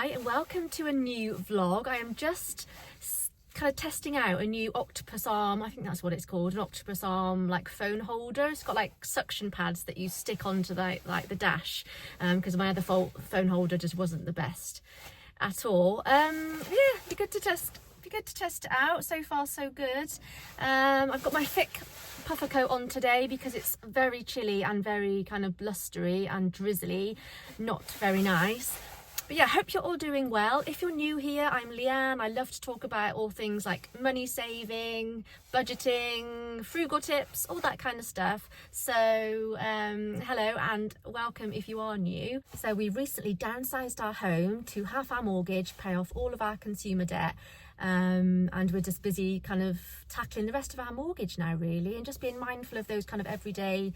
Hi and welcome to a new vlog. I am just kind of testing out a new octopus arm, I think that's what it's called, an octopus arm like phone holder. It's got like suction pads that you stick onto like the dash, because my other phone holder just wasn't the best at all. Yeah, be good to test it out. So far so good. I've got my thick puffer coat on today because it's very chilly and very kind of blustery and drizzly, not very nice. But yeah, hope you're all doing well. If you're new here, I'm Leanne. I love to talk about all things like money saving, budgeting, frugal tips, all that kind of stuff. So hello and welcome if you are new. So we recently downsized our home to half our mortgage, pay off all of our consumer debt. And we're just busy kind of tackling the rest of our mortgage now, really, and just being mindful of those kind of everyday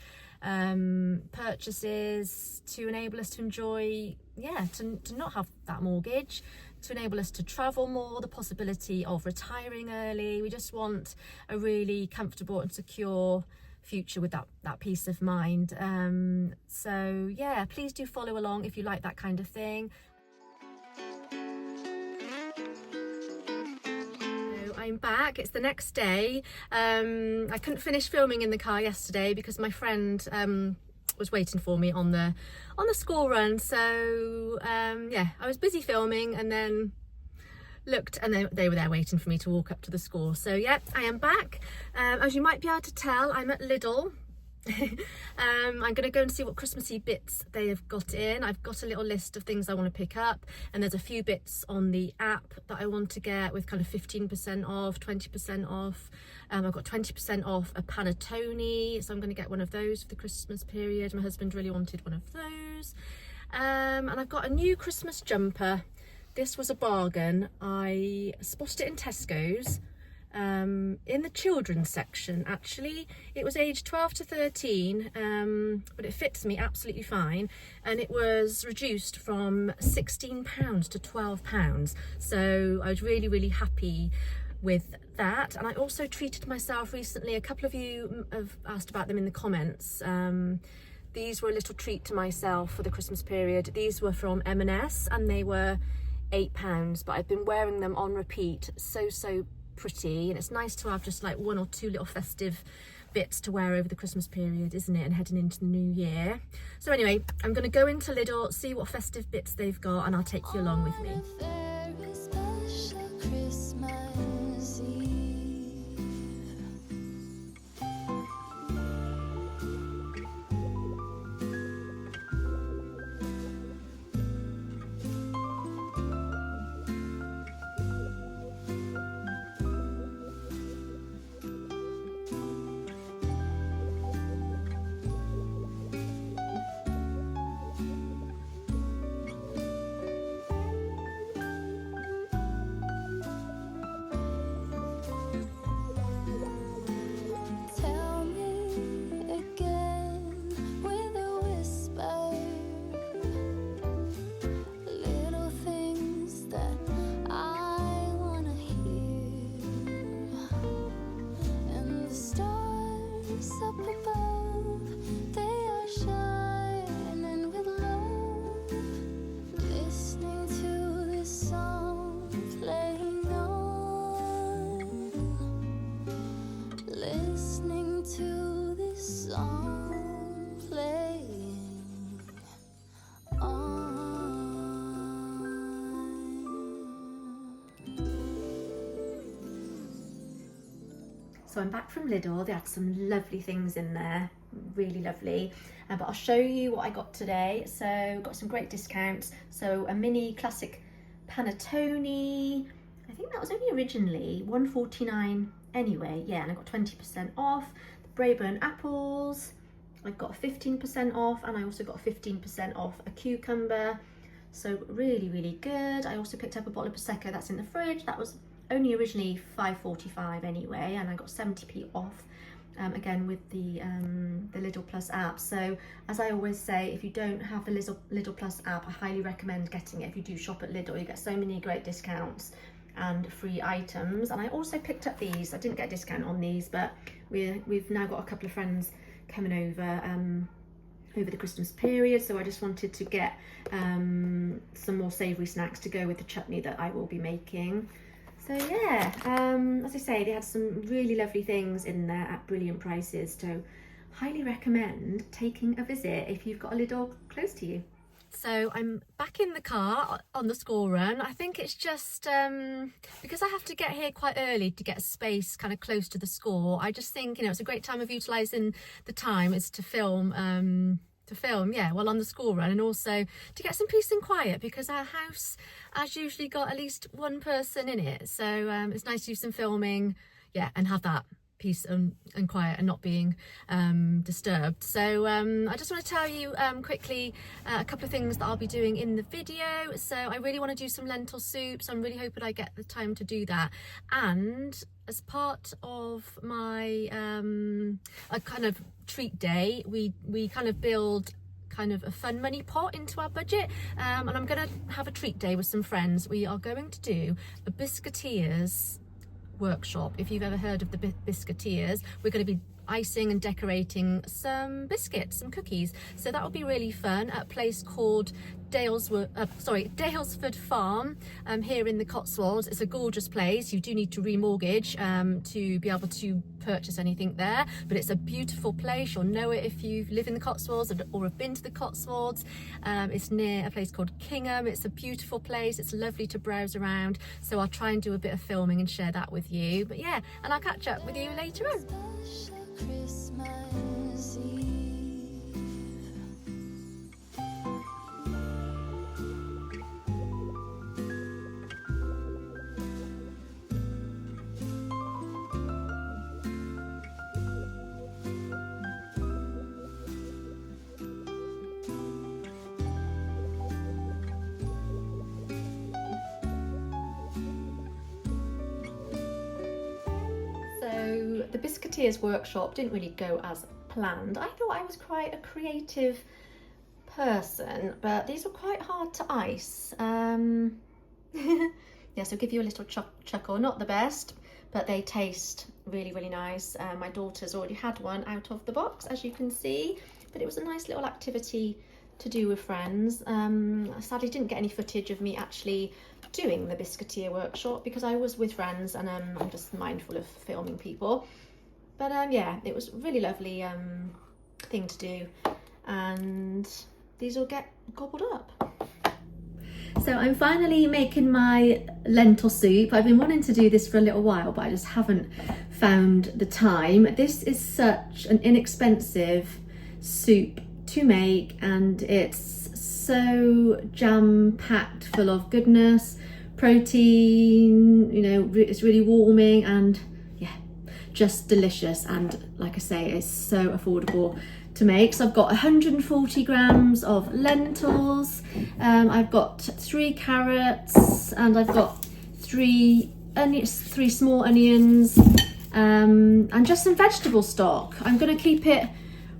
purchases to enable us to enjoy, to not have that mortgage, to enable us to travel more, the possibility of retiring early. We just want a really comfortable and secure future with that peace of mind. So yeah, please do follow along if you like that kind of thing. I'm back. It's the next day. I couldn't finish filming in the car yesterday because my friend was waiting for me on the school run. So yeah, I was busy filming and then looked and they were there waiting for me to walk up to the school. So yeah, I am back. As you might be able to tell, I'm at Lidl. I'm going to go and see what Christmassy bits they have got in. I've got a little list of things I want to pick up, and there's a few bits on the app that I want to get with kind of 15% off, 20% off. I've got 20% off a panettone, so I'm going to get one of those for the Christmas period. My husband really wanted one of those. And I've got a new Christmas jumper. This was a bargain. I spotted it in Tesco's. In the children's section, actually. It was aged 12 to 13, but it fits me absolutely fine, and it was reduced from £16 to £12, so I was really happy with that. And I also treated myself recently. A couple of you have asked about them in the comments. These were a little treat to myself for the Christmas period. These were from M&S and they were £8, but I've been wearing them on repeat. So pretty, and it's nice to have just like one or two little festive bits to wear over the Christmas period, isn't it, and heading into the new year. So anyway, I'm going to go into Lidl, see what festive bits they've got, and I'll take you along with me. So I'm back from Lidl. They had some lovely things in there, really lovely. But I'll show you what I got today. So got some great discounts. So a mini classic panettone. I think that was only originally £1.49 anyway. Yeah, and I got 20% off. The Braeburn apples, I've got 15% off, and I also got 15% off a cucumber. So really good. I also picked up a bottle of Prosecco that's in the fridge. That was only originally £5.45 anyway, and I got 70p off, again with the Lidl Plus app. So as I always say, if you don't have the Lidl Plus app, I highly recommend getting it. If you do shop at Lidl, you get so many great discounts and free items. And I also picked up these. I didn't get a discount on these, but we've now got a couple of friends coming over over the Christmas period, so I just wanted to get some more savoury snacks to go with the chutney that I will be making. So yeah, as I say, they had some really lovely things in there at brilliant prices, so highly recommend taking a visit if you've got a Lidl close to you. So I'm back in the car on the school run. I think it's just because I have to get here quite early to get a space kind of close to the school. I just think, you know, it's a great time of utilising the time is to film, yeah, while on the school run, and also to get some peace and quiet, because our house has usually got at least one person in it. So it's nice to do some filming, yeah, and have that peace and quiet and not being disturbed. So I just want to tell you quickly a couple of things that I'll be doing in the video. So I really want to do some lentil soup, so I'm really hoping I get the time to do that. And as part of my a kind of treat day, we kind of build kind of a fun money pot into our budget, and I'm going to have a treat day with some friends. We are going to do a biscuiteers workshop. If you've ever heard of the biscuiteers, we're going to be icing and decorating some biscuits, some cookies, so that will be really fun at a place called Daylesford Farm here in the Cotswolds. It's a gorgeous place. You do need to remortgage to be able to purchase anything there, but it's a beautiful place. You'll know it if you live in the Cotswolds or have been to the Cotswolds. It's near a place called Kingham. It's a beautiful place. It's lovely to browse around, so I'll try and do a bit of filming and share that with you. But yeah, and I'll catch up with you later on. Christmas Eve. So the biscuiteers workshop didn't really go as planned. I thought I was quite a creative person, but these were quite hard to ice. Yeah, so give you a little chuckle. Not the best, but they taste really, really nice. My daughter's already had one out of the box, as you can see, but it was a nice little activity to do with friends. I sadly didn't get any footage of me actually doing the biscuiteer workshop because I was with friends, and I'm just mindful of filming people. But yeah, it was a really lovely thing to do, and these will get gobbled up. So I'm finally making my lentil soup. I've been wanting to do this for a little while, but I just haven't found the time. This is such an inexpensive soup to make, and it's so jam-packed full of goodness, protein, you know, it's really warming, and yeah, just delicious. And like I say, it's so affordable to make. So I've got 140 grams of lentils, I've got 3 carrots, and I've got 3 small onions, and just some vegetable stock. I'm going to keep it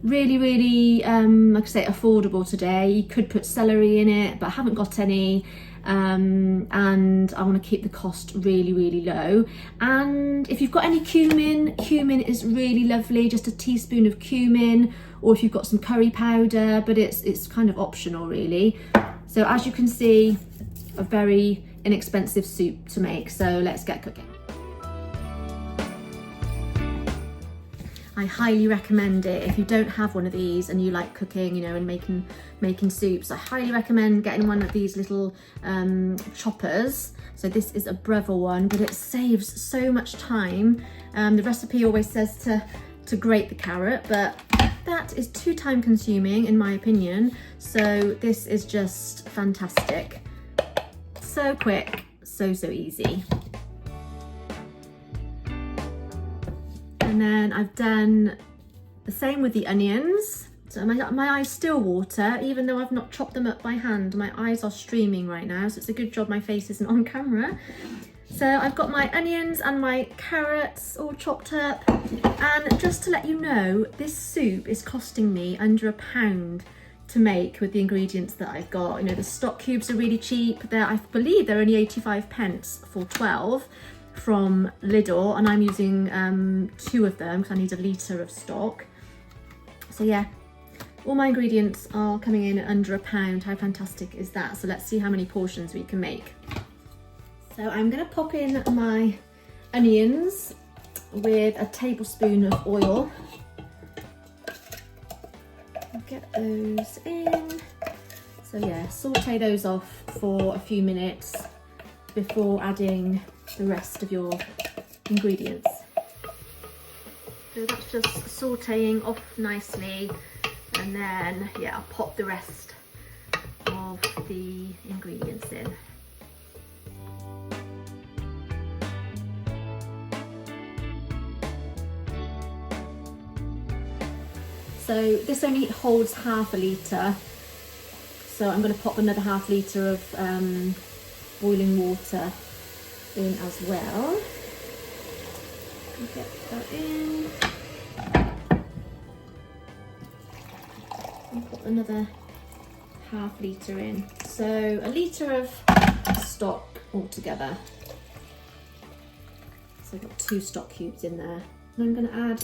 really like I say, affordable today. You could put celery in it, but I haven't got any, and I want to keep the cost really low. And if you've got any cumin is really lovely, just a teaspoon of cumin, or if you've got some curry powder, but it's kind of optional really. So as you can see, a very inexpensive soup to make, so let's get cooking. I highly recommend it if you don't have one of these and you like cooking, you know, and making soups. I highly recommend getting one of these little choppers. So this is a Breville one, but it saves so much time. The recipe always says to grate the carrot, but that is too time consuming in my opinion. So this is just fantastic. So quick, so easy. And then I've done the same with the onions. So my eyes still water, even though I've not chopped them up by hand. My eyes are streaming right now, so it's a good job my face isn't on camera. So I've got my onions and my carrots all chopped up. And just to let you know, this soup is costing me under £1 to make with the ingredients that I've got. You know, the stock cubes are really cheap. I believe they're only 85 pence for 12. From Lidl, and I'm using 2 of them because I need a litre of stock. So yeah, All my ingredients are coming in at under £1. How fantastic is that? So let's see how many portions we can make. So I'm going to pop in my onions with a tablespoon of oil. Get those in. So yeah, saute those off for a few minutes before adding the rest of your ingredients. So that's just sauteing off nicely, and then yeah, I'll pop the rest of the ingredients in. So this only holds half a litre, so I'm going to pop another half litre of boiling water in as well. Get that in. And put another half litre in. So a litre of stock altogether. So I've got 2 stock cubes in there. And I'm going to add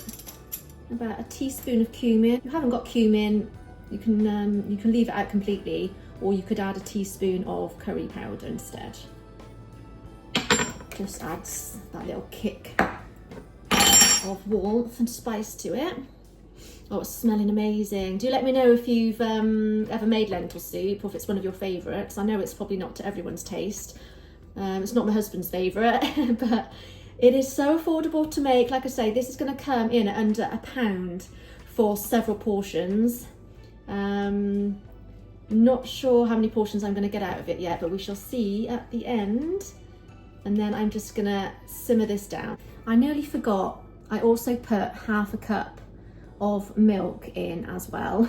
about a teaspoon of cumin. If you haven't got cumin, you can leave it out completely, or you could add a teaspoon of curry powder instead. Just adds that little kick of warmth and spice to it. Oh, it's smelling amazing. Do let me know if you've ever made lentil soup, or if it's one of your favourites. I know it's probably not to everyone's taste. It's not my husband's favourite, but it is so affordable to make. Like I say, this is going to come in at under £1 for several portions. Not sure how many portions I'm going to get out of it yet, but we shall see at the end. And then I'm just going to simmer this down. I nearly forgot, I also put half a cup of milk in as well.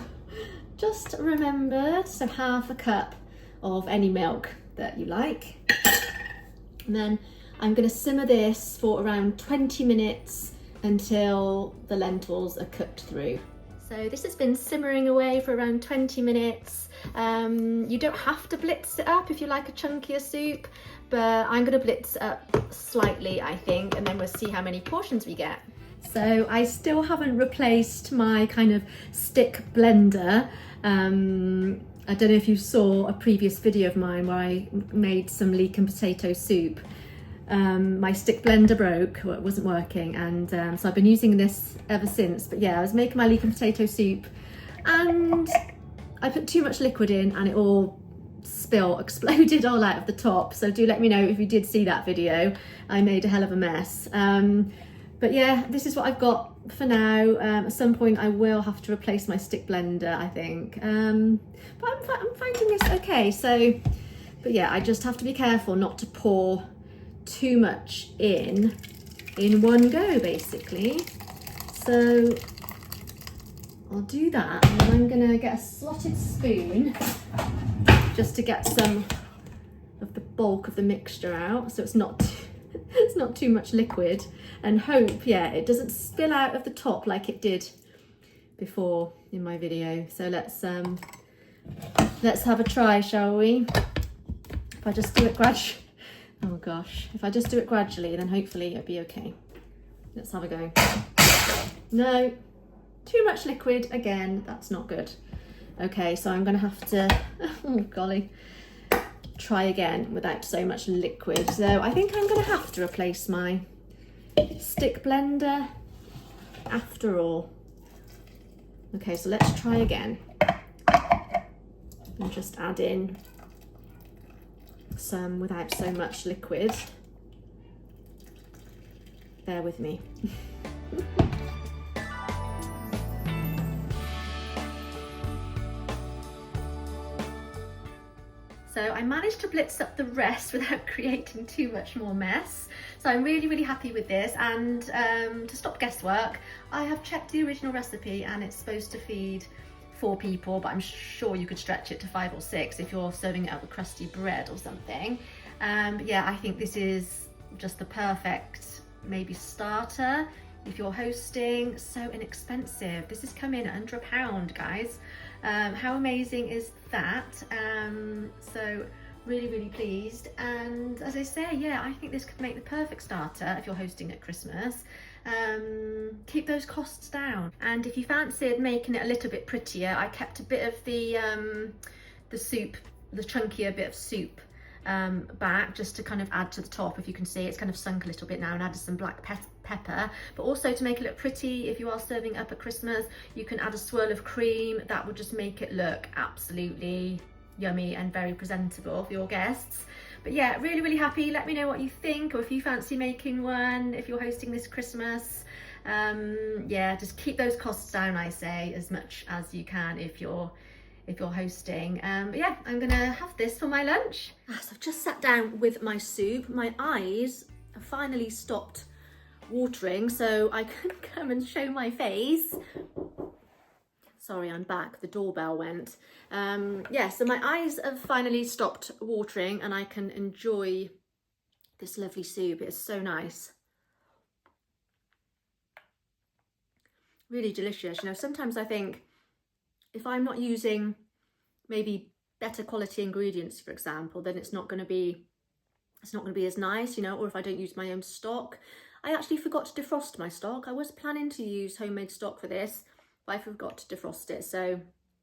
Just remembered, so half a cup of any milk that you like. And then I'm going to simmer this for around 20 minutes until the lentils are cooked through. So this has been simmering away for around 20 minutes. You don't have to blitz it up if you like a chunkier soup, but I'm going to blitz it up slightly, I think, and then we'll see how many portions we get. So I still haven't replaced my kind of stick blender. I don't know if you saw a previous video of mine where I made some leek and potato soup. My stick blender broke, it wasn't working, and so I've been using this ever since. But yeah, I was making my leek and potato soup and I put too much liquid in and it all exploded all out of the top. So do let me know if you did see that video. I made a hell of a mess. But yeah, this is what I've got for now. At some point I will have to replace my stick blender, I think. But I'm finding this okay. So, but yeah, I just have to be careful not to pour too much in one go, basically. So I'll do that, and then I'm gonna get a slotted spoon just to get some of the bulk of the mixture out, so it's not too much liquid, and hope, yeah, it doesn't spill out of the top like it did before in my video. So let's have a try, shall we? If I just do it gradually. Oh gosh, if I just do it gradually, then hopefully it'll be okay. Let's have a go. No, too much liquid again, that's not good. Okay, so I'm gonna have to, oh golly, try again without so much liquid. So I think I'm gonna have to replace my stick blender after all. Okay, so let's try again. And just add in some without so much liquid. Bear with me. So I managed to blitz up the rest without creating too much more mess. So I'm really, really happy with this. And to stop guesswork, I have checked the original recipe and it's supposed to feed 4 people, but I'm sure you could stretch it to 5 or 6 if you're serving it up with crusty bread or something. But yeah, I think this is just the perfect maybe starter if you're hosting. So inexpensive. This has come in at under £1, guys. How amazing is that? So really, really pleased. And as I say, yeah, I think this could make the perfect starter if you're hosting at Christmas. keep those costs down. And if you fancied making it a little bit prettier, I kept a bit of the soup, the chunkier bit of soup back, just to kind of add to the top. If you can see, it's kind of sunk a little bit now, and added some black pepper. But also to make it look pretty, if you are serving up at Christmas, you can add a swirl of cream. That would just make it look absolutely yummy and very presentable for your guests. But yeah, really, really happy. Let me know what you think, or if you fancy making one, if you're hosting this Christmas. Yeah, just keep those costs down, I say, as much as you can if you're hosting. But yeah, I'm gonna have this for my lunch. So I've just sat down with my soup. My eyes have finally stopped watering, so I can come and show my face. Sorry, I'm back. The doorbell went. Yeah, so my eyes have finally stopped watering and I can enjoy this lovely soup. It's so nice. Really delicious. You know, sometimes I think if I'm not using maybe better quality ingredients, for example, then it's not going to be as nice, you know, or if I don't use my own stock. I actually forgot to defrost my stock. I was planning to use homemade stock for this, but I forgot to defrost it. So,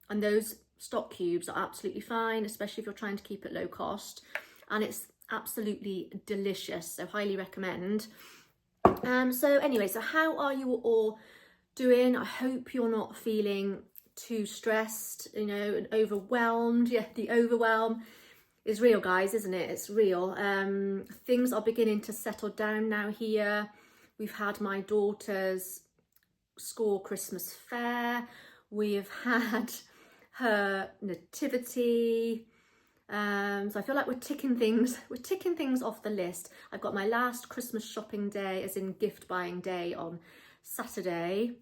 and those stock cubes are absolutely fine, especially if you're trying to keep it low cost, and it's absolutely delicious, so highly recommend. So anyway, so how are you all doing? I hope you're not feeling too stressed, you know, and overwhelmed. Yeah, the overwhelm is real, guys, isn't it? It's real. Things are beginning to settle down now here. We've had my daughter's school Christmas fair. We have had her nativity. So I feel like we're ticking things off the list. I've got my last Christmas shopping day, as in gift buying day, on Saturday.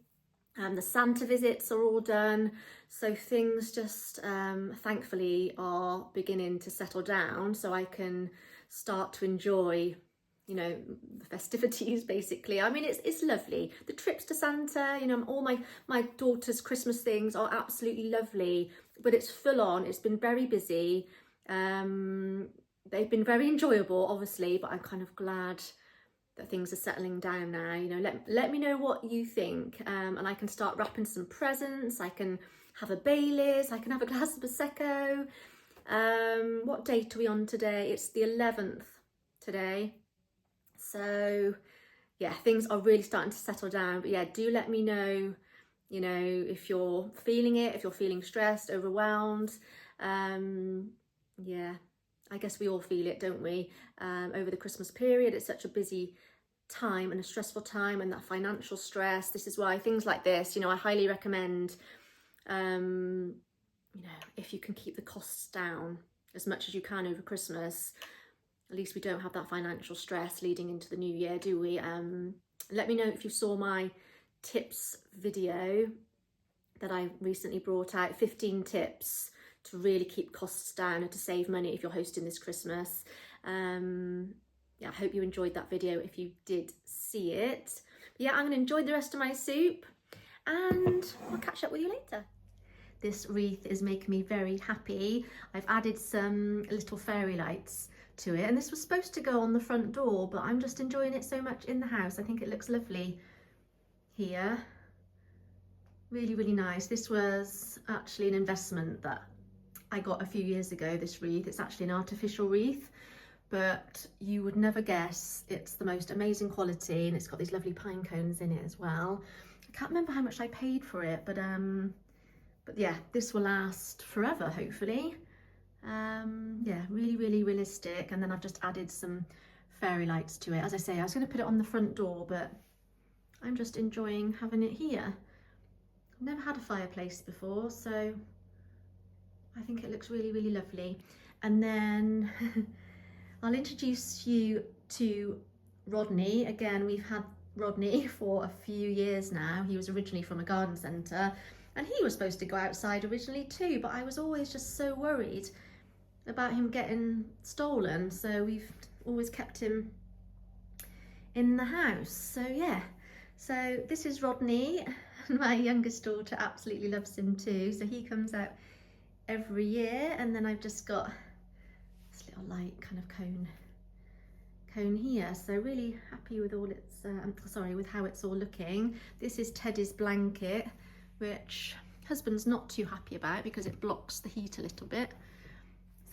The Santa visits are all done, so things just thankfully are beginning to settle down, so I can start to enjoy, you know, the festivities basically. I mean, it's lovely. The trips to Santa, you know, all my daughter's Christmas things are absolutely lovely, but it's full on. It's been very busy. They've been very enjoyable, obviously, but I'm kind of glad that things are settling down now. You know, let me know what you think, and I can start wrapping some presents. I can have a Baileys, I can have a glass of Prosecco. What date are we on today? It's the 11th today. So yeah, things are really starting to settle down. But yeah, do let me know, you know, if you're feeling it, if you're feeling stressed, overwhelmed. Yeah, I guess we all feel it, don't we? Over the Christmas period, it's such a busy time and a stressful time, and that financial stress. This is why things like this, you know, I highly recommend, you know, if you can keep the costs down as much as you can over Christmas, at least we don't have that financial stress leading into the new year, do we? Let me know if you saw my tips video that I recently brought out, 15 tips to really keep costs down and to save money if you're hosting this Christmas. Yeah, I hope you enjoyed that video if you did see it. But yeah, I'm going to enjoy the rest of my soup and I'll catch up with you later. This wreath is making me very happy. I've added some little fairy lights to it, and this was supposed to go on the front door, but I'm just enjoying it so much in the house. I think it looks lovely here. Really, really nice. This was actually an investment that I got a few years ago, this wreath. It's actually an artificial wreath, but you would never guess. It's the most amazing quality, and it's got these lovely pine cones in it as well. I can't remember how much I paid for it, but yeah, this will last forever, hopefully. Yeah, really, really realistic. And then I've just added some fairy lights to it. As I say, I was going to put it on the front door, but I'm just enjoying having it here. I've never had a fireplace before, so I think it looks really, really lovely. And then I'll introduce you to Rodney. Again, we've had Rodney for a few years now. He was originally from a garden centre, and he was supposed to go outside originally too, but I was always just so worried about him getting stolen, so we've always kept him in the house. So yeah, so this is Rodney. My youngest daughter absolutely loves him too, so he comes out every year. And then I've just got this little light kind of cone cone here. So really happy with all its, with how it's all looking. This is Teddy's blanket, which husband's not too happy about because it blocks the heat a little bit.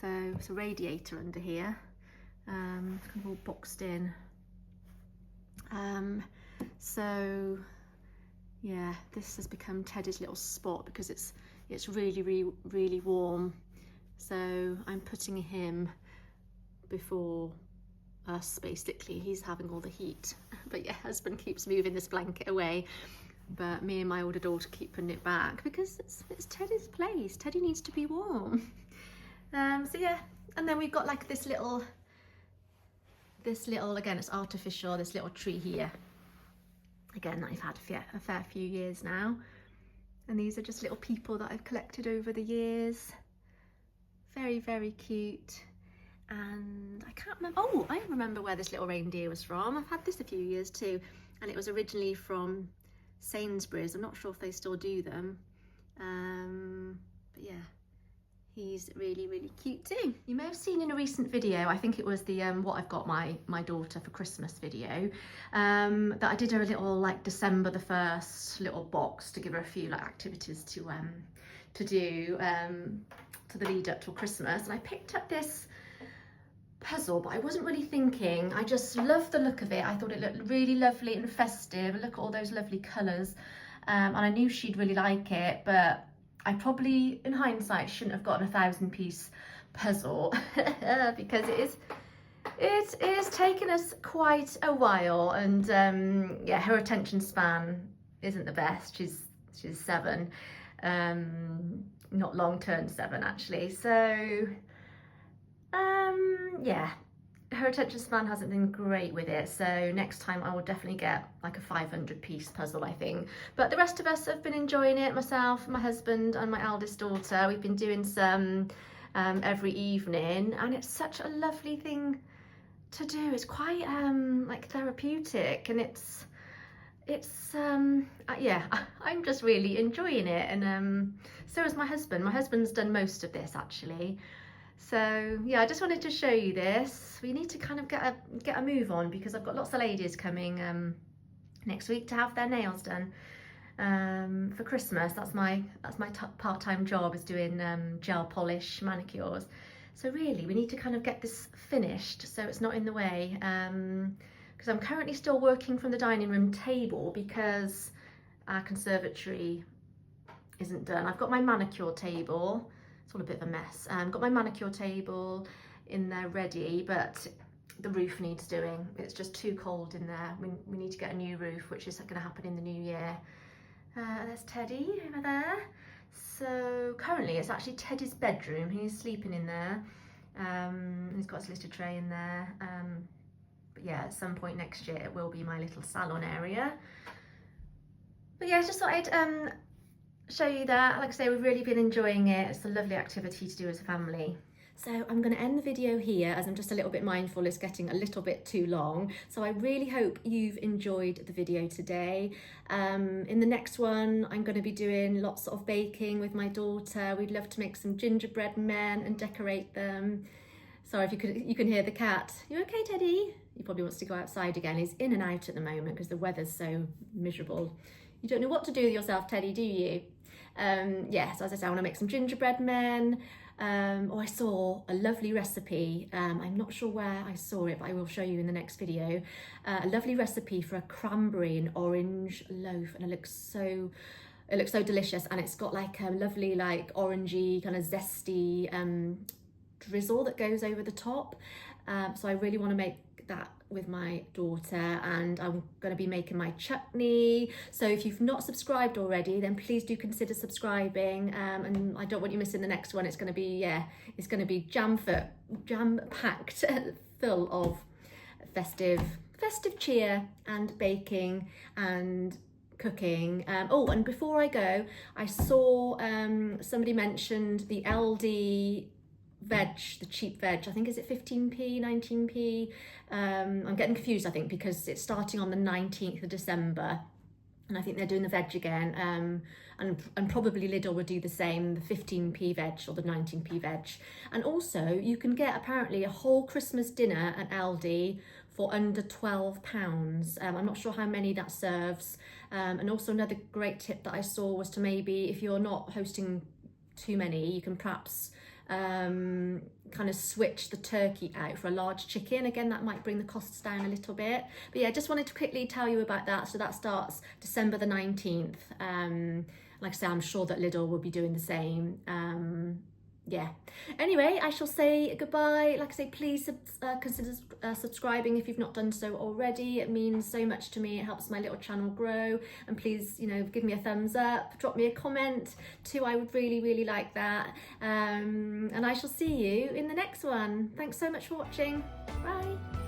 So it's a radiator under here, kind of all boxed in. So yeah, this has become Teddy's little spot because it's really warm. So I'm putting him before us, basically. He's having all the heat. But yeah, husband keeps moving this blanket away. But me and my older daughter keep putting it back because it's Teddy's place. Teddy needs to be warm. So yeah, and then we've got like this little, again, it's artificial, this little tree here. Again, that I've had a fair few years now. And these are just little people that I've collected over the years. Very, very cute. And I can't remember, oh, I remember where this little reindeer was from. I've had this a few years too. And it was originally from Sainsbury's. I'm not sure if they still do them. But yeah, he's really cute too. You may have seen in a recent video, I think it was the what I've got my daughter for Christmas video, that I did her a little like December the 1st little box to give her a few like activities to do to the lead up to Christmas. And I picked up this puzzle, but I wasn't really thinking. I just loved the look of it. I thought it looked really lovely and festive. Look at all those lovely colours, and I knew she'd really like it, but I probably, in hindsight, shouldn't have gotten a 1,000-piece puzzle because it is taking us quite a while, and yeah, her attention span isn't the best. She's 7, not long turned 7 actually. So yeah, her attention span hasn't been great with it, so next time I will definitely get like a 500-piece puzzle, I think. But the rest of us have been enjoying it, myself, my husband and my eldest daughter. We've been doing some every evening, and it's such a lovely thing to do. It's quite like therapeutic, and it's yeah, I'm just really enjoying it. And so is my husband. My husband's done most of this actually. So yeah, I just wanted to show you this. We need to kind of get a move on because I've got lots of ladies coming next week to have their nails done for Christmas. That's my part-time job, is doing gel polish manicures. So really, we need to kind of get this finished so it's not in the way. Because I'm currently still working from the dining room table because our conservatory isn't done. I've got my manicure table. It's all a bit of a mess. Got my manicure table in there ready, but the roof needs doing. It's just too cold in there. We need to get a new roof, which is going to happen in the new year. There's Teddy over there. So currently it's actually Teddy's bedroom. He's sleeping in there. He's got his litter tray in there. But yeah, at some point next year it will be my little salon area. But yeah, I just thought I'd show you that. Like I say, we've really been enjoying it. It's a lovely activity to do as a family. So I'm going to end the video here, as I'm just a little bit mindful it's getting a little bit too long. So I really hope you've enjoyed the video today. In the next one, I'm going to be doing lots of baking with my daughter. We'd love to make some gingerbread men and decorate them. Sorry if you can hear the cat. You okay, Teddy? He probably wants to go outside again. He's in and out at the moment because the weather's so miserable. You don't know what to do with yourself, Teddy, do you? Yes, as I say, I want to make some gingerbread men. I saw a lovely recipe. I'm not sure where I saw it, but I will show you in the next video. A lovely recipe for a cranberry and orange loaf, and it looks so delicious. And it's got like a lovely, like orangey kind of zesty drizzle that goes over the top. So I really want to make that with my daughter, and I'm going to be making my chutney. So if you've not subscribed already, then please do consider subscribing, and I don't want you missing the next one. It's going to be, yeah, it's going to be jam-packed full of festive cheer and baking and cooking. Oh, and before I go, I saw somebody mentioned the LD veg, the cheap veg. I think, is it 15p, 19p? I'm getting confused, I think, because it's starting on the 19th of December. and I think they're doing the veg again, and probably Lidl would do the same, the 15p veg or the 19p veg. And also you can get apparently a whole Christmas dinner at Aldi for under £12. I'm not sure how many that serves. And also another great tip that I saw was to maybe, if you're not hosting too many, you can perhaps kind of switch the turkey out for a large chicken. Again, that might bring the costs down a little bit. But yeah, just wanted to quickly tell you about that. So that starts December the 19th. Like I say, I'm sure that Lidl will be doing the same. Yeah, anyway, I shall say goodbye. Like I say, please consider subscribing if you've not done so already. It means so much to me. It helps my little channel grow. And please, you know, give me a thumbs up, drop me a comment too. I would really like that. And I shall see you in the next one. Thanks so much for watching. Bye.